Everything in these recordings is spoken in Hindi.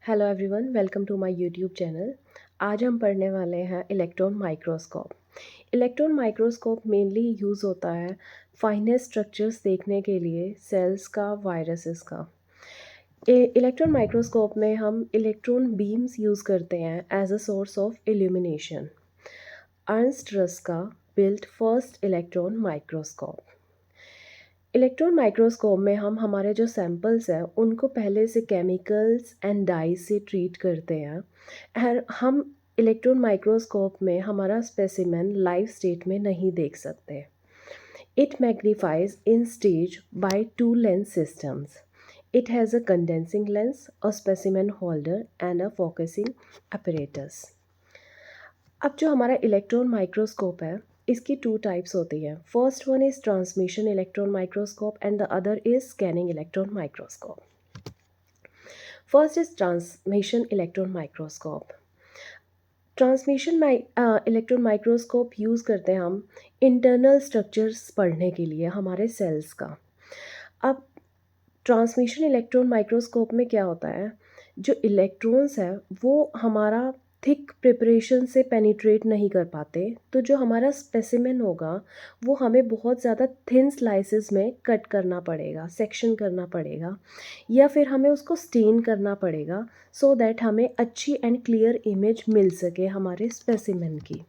Hello everyone, welcome to my YouTube channel. आज हम पढ़ने वाले हैं electron microscope. Electron microscope mainly use होता है फाइनेस्ट स्ट्रक्चर्स देखने के लिए, सेल्स का, वायरसेस का। इलेक्ट्रॉन माइक्रोस्कोप में हम इलेक्ट्रॉन बीम्स यूज़ करते हैं as a source of illumination. Ernst Ruska built first electron microscope. Electron microscope में हम हमारे जो सैंपल्स हैं उनको पहले से केमिकल्स एंड डाई से ट्रीट करते हैं। और हम इलेक्ट्रॉन माइक्रोस्कोप में हमारा स्पेसिमेन लाइव स्टेट में नहीं देख सकते। It magnifies in stage by two lens systems. It has a condensing lens, a specimen holder and a focusing apparatus। अब जो हमारा इलेक्ट्रॉन माइक्रोस्कोप है इसकी टू टाइप्स होती हैं। First one is transmission electron microscope and the other is scanning electron microscope. First is transmission electron microscope. Transmission electron microscope use करते हैं हम इंटरनल स्ट्रक्चर्स पढ़ने के लिए हमारे सेल्स का। अब ट्रांसमिशन इलेक्ट्रॉन माइक्रोस्कोप में क्या होता है, जो इलेक्ट्रॉन्स है वो हमारा थिक प्रिपरेशन से पेनिट्रेट नहीं कर पाते, तो जो हमारा स्पेसिमेन होगा वो हमें बहुत ज़्यादा थिन स्लाइसेस में कट करना पड़ेगा, सेक्शन करना पड़ेगा, या फिर हमें उसको स्टेन करना पड़ेगा सो दैट हमें अच्छी एंड क्लियर इमेज मिल सके हमारे स्पेसिमेन की।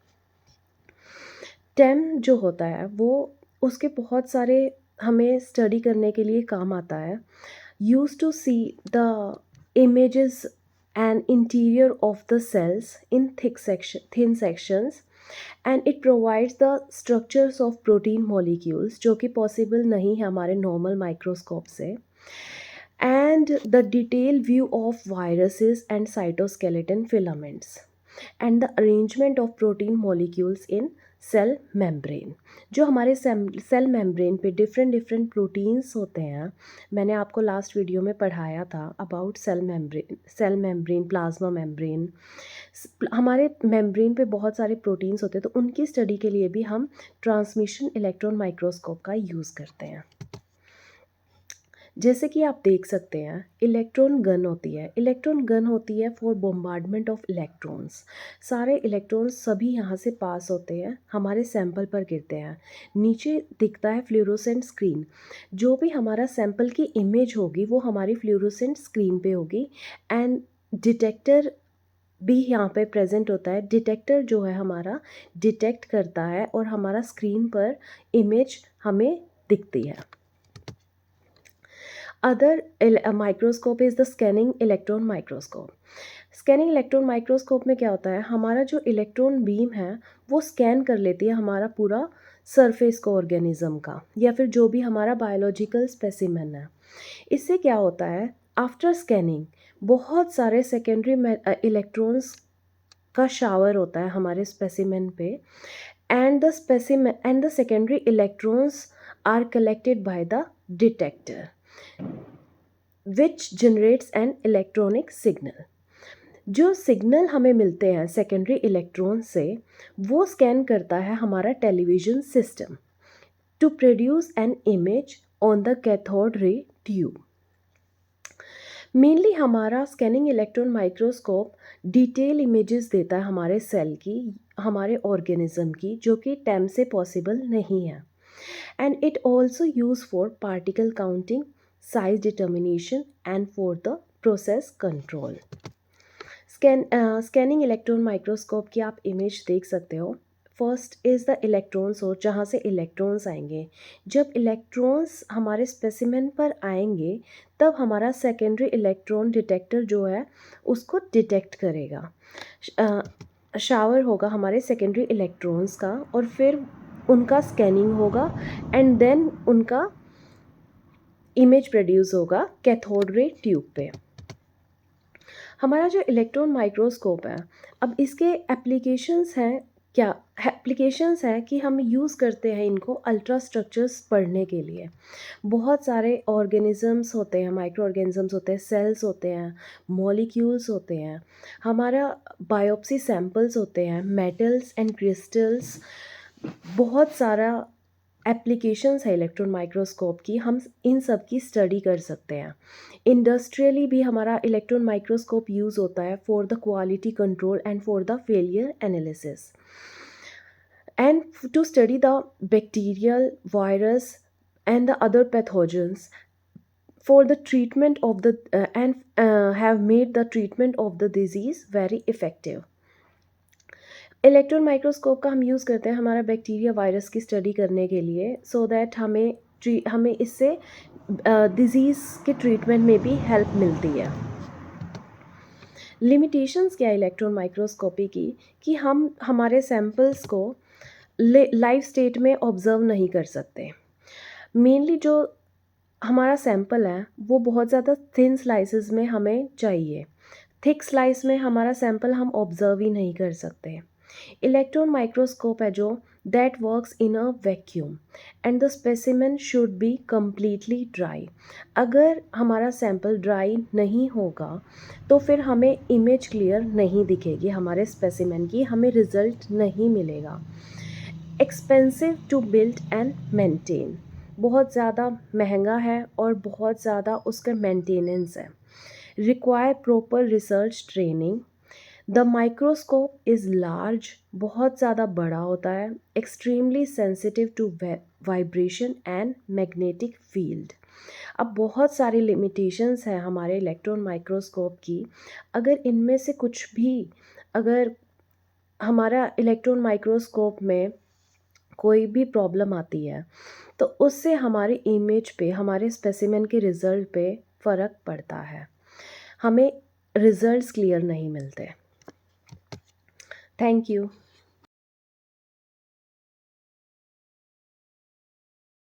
टेम जो होता है वो उसके बहुत सारे हमें स्टडी करने के लिए काम आता है। Used to see the images and interior of the cells in thin sections, and it provides the structures of protein molecules जो कि possible नहीं है हमारे normal microscope से, and the detailed view of viruses and cytoskeleton filaments, and the arrangement of protein molecules in cell membrane. जो हमारे सेल मेम्ब्रेन पे डिफरेंट डिफरेंट प्रोटीन्स होते हैं, मैंने आपको लास्ट वीडियो में पढ़ाया था about cell membrane, plasma membrane. हमारे मेम्ब्रेन पे बहुत सारे प्रोटीन्स होते हैं, तो उनकी स्टडी के लिए भी हम ट्रांसमिशन इलेक्ट्रॉन माइक्रोस्कोप का यूज़ करते हैं। जैसे कि आप देख सकते हैं इलेक्ट्रॉन गन होती है। इलेक्ट्रॉन गन होती है फॉर बोम्बार्डमेंट ऑफ इलेक्ट्रॉन्स। सारे इलेक्ट्रॉन्स सभी यहाँ से पास होते हैं, हमारे सैंपल पर गिरते हैं। नीचे दिखता है फ्लोरोसेंट स्क्रीन। जो भी हमारा सैंपल की इमेज होगी वो हमारी फ्लोरोसेंट स्क्रीन पे होगी। एंड डिटेक्टर भी यहाँ पे प्रेजेंट होता है। डिटेक्टर जो है हमारा डिटेक्ट करता है और हमारा स्क्रीन पर इमेज हमें दिखती है। Other microscope is the scanning electron microscope. Scanning electron microscope में क्या होता है, हमारा जो इलेक्ट्रॉन बीम है वो स्कैन कर लेती है हमारा पूरा सरफेस को ऑर्गेनिज्म का, या फिर जो भी हमारा बायोलॉजिकल स्पेसिमेन है। इससे क्या होता है, आफ्टर स्कैनिंग बहुत सारे सेकेंडरी इलेक्ट्रॉन्स का शावर होता है हमारे स्पेसिमेन पे, and the secondary electrons are collected by the detector which generates an electronic signal. जो सिग्नल हमें मिलते हैं सेकेंडरी इलेक्ट्रॉन से वो स्कैन करता है हमारा television system to produce an image on the cathode ray tube. Mainly हमारा scanning electron microscope detail images देता है हमारे सेल की, हमारे ऑर्गेनिज्म की, जो कि टेम से पॉसिबल नहीं है। And it also use for particle counting, size determination and for the process control. Scanning electron microscope की आप इमेज देख सकते हो। First is the electron source, जहाँ से इलेक्ट्रॉन्स आएंगे। जब इलेक्ट्रॉन्स हमारे स्पेसिमेन पर आएंगे तब हमारा सेकेंडरी इलेक्ट्रॉन डिटेक्टर जो है उसको डिटेक्ट करेगा। शावर होगा हमारे सेकेंडरी इलेक्ट्रॉन्स का और फिर उनका स्कैनिंग होगा एंड देन उनका इमेज प्रोड्यूस होगा कैथोड रे ट्यूब पे। हमारा जो इलेक्ट्रॉन माइक्रोस्कोप है, अब इसके एप्लीकेशंस हैं क्या, एप्लीकेशंस हैं कि हम यूज़ करते हैं इनको अल्ट्रा स्ट्रक्चर्स पढ़ने के लिए। बहुत सारे ऑर्गेनिजम्स होते हैं, माइक्रो ऑर्गेनिजम्स होते हैं, सेल्स होते हैं, मॉलिक्यूल्स होते हैं, हमारा बायोप्सी सैंपल्स होते हैं, मेटल्स एंड क्रिस्टल्स, बहुत सारा एप्लीकेशंस है इलेक्ट्रॉन माइक्रोस्कोप की, हम इन सब की स्टडी कर सकते हैं। इंडस्ट्रियली भी हमारा इलेक्ट्रॉन माइक्रोस्कोप यूज़ होता है for the quality control and for the failure analysis and to study the bacterial, virus and the other pathogens for the treatment of the have made the treatment of the disease very effective. Electron microscope का हम यूज़ करते हैं हमारा बैक्टीरिया वायरस की स्टडी करने के लिए, सो दैट हमें इससे डिज़ीज़ के ट्रीटमेंट में भी हेल्प मिलती है। लिमिटेशंस क्या है इलेक्ट्रॉन माइक्रोस्कोपी की, कि हम हमारे सैम्पल्स को लाइव स्टेट में ऑब्ज़र्व नहीं कर सकते। मेनली जो हमारा सैंपल है वो बहुत ज़्यादा थिन स्लाइसेस में हमें चाहिए। थिक स्लाइस में हमारा सैंपल हम ऑब्ज़र्व ही नहीं कर सकते। इलेक्ट्रॉन माइक्रोस्कोप है जो that works in a vacuum and the specimen should be completely dry. अगर हमारा सैंपल ड्राई नहीं होगा तो फिर हमें इमेज क्लियर नहीं दिखेगी हमारे स्पेसिमेन की, हमें रिज़ल्ट नहीं मिलेगा। Expensive to build and maintain, बहुत ज़्यादा महंगा है और बहुत ज़्यादा उसका मेंटेनेंस है। Require proper research training. The microscope is large, बहुत ज़्यादा बड़ा होता है। Extremely sensitive to vibration and magnetic field. अब बहुत सारी लिमिटेशंस हैं हमारे इलेक्ट्रॉन माइक्रोस्कोप की। अगर इनमें से कुछ भी, अगर हमारा इलेक्ट्रॉन माइक्रोस्कोप में कोई भी प्रॉब्लम आती है तो उससे हमारे इमेज पे, हमारे स्पेसिमेन के रिज़ल्ट पे फ़र्क पड़ता है, हमें रिज़ल्ट्स क्लियर नहीं मिलते। Thank you.